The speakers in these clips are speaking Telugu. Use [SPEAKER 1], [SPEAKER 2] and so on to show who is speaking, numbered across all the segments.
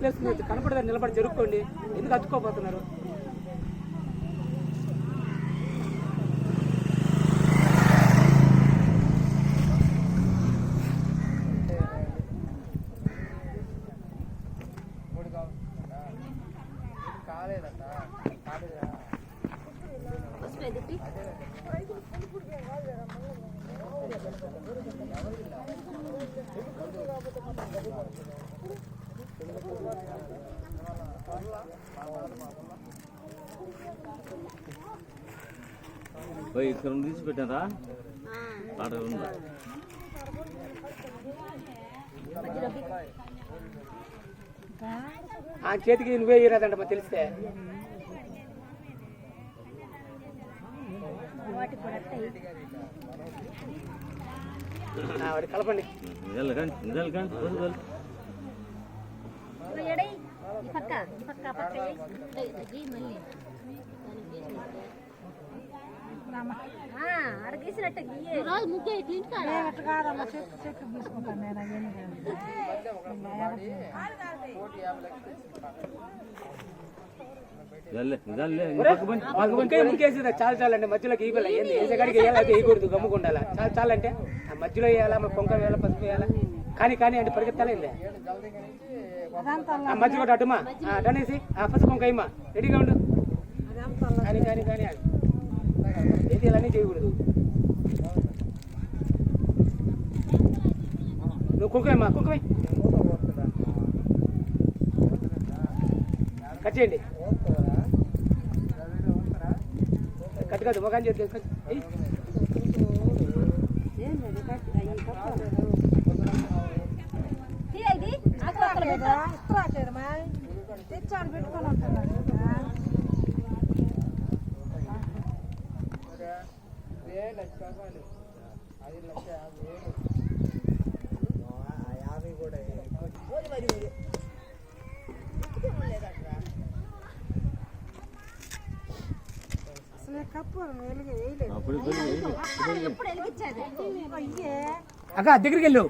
[SPEAKER 1] ప్లేస్ కనపడదని నిలబడి జరుపుకోండి. ఎందుకు అతుక్కోపోతున్నారు?
[SPEAKER 2] ఇక్కడ తీసి పెట్టారా?
[SPEAKER 1] ఆ చేతికి నువ్వే ఇరాదంట మా తెలిస్తే. వాడి కలపండి.
[SPEAKER 3] అడగేసినట్టు చెట్టు తీసుకుంటాను
[SPEAKER 1] నేను. చాలా చాలండి, మధ్యలోకి ఇవ్వాలి. ఏంది వేసేకాడికి వేయాలి, అయితే వేయకూడదు, గమ్ముకుండాలా. చాలా చాలంటే ఆ మధ్యలో వేయాలా, మా కొంక వేయాలా, పసుపు వేయాలా. కానీ అంటే పరిగెత్తాలి. ఆ మధ్య కూడా అటుమా అటనేసి ఆ పసుపు కొంక అయ్యమా రెడీగా ఉండు. కానీ ఏది ఇలానే చేయకూడదు. నువ్వు కుంకుమేమ్మా, కుంకుమే కట్ చేయండి. కట్ కాదు, మొగాన్ని చేతి
[SPEAKER 3] తెచ్చాడు పెట్టుకొని ఉంటున్నాడు.
[SPEAKER 1] అక్క దగ్గరికి వెళ్ళు,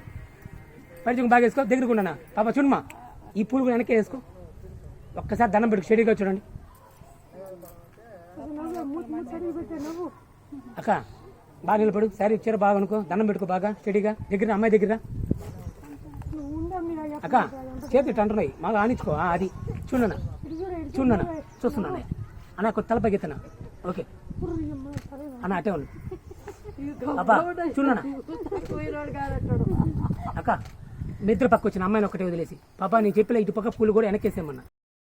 [SPEAKER 1] పరిచయం బాగా వేసుకో. దగ్గరకు ఉన్నానా పాప చూడమా, ఈ పూలు కూడా వెనక్కి వేసుకో. ఒక్కసారి దండం పెట్టుకు షెడీగా చూడండి. అక్క బాగా నిలబడు, శారీ ఇచ్చారు బాగా అనుకో, దండం పెట్టుకో బాగా షెడీగా. దగ్గర అమ్మాయి దగ్గర అక్క చేతి అంటున్నాయి బాగా ఆనించుకో. అది చూడనా చూస్తున్నాను అన్న, కొత్త తలపగెత్తనా. ఓకే అన్న అటే ఉంది అబ్బా చూడనా. అక్క నిద్ర పక్క వచ్చిన అమ్మాయిని ఒకటే వదిలేసి పాపా నేను చెప్పిన ఇటు పక్క పూలు కూడా వెనక్కేసేమన్నా.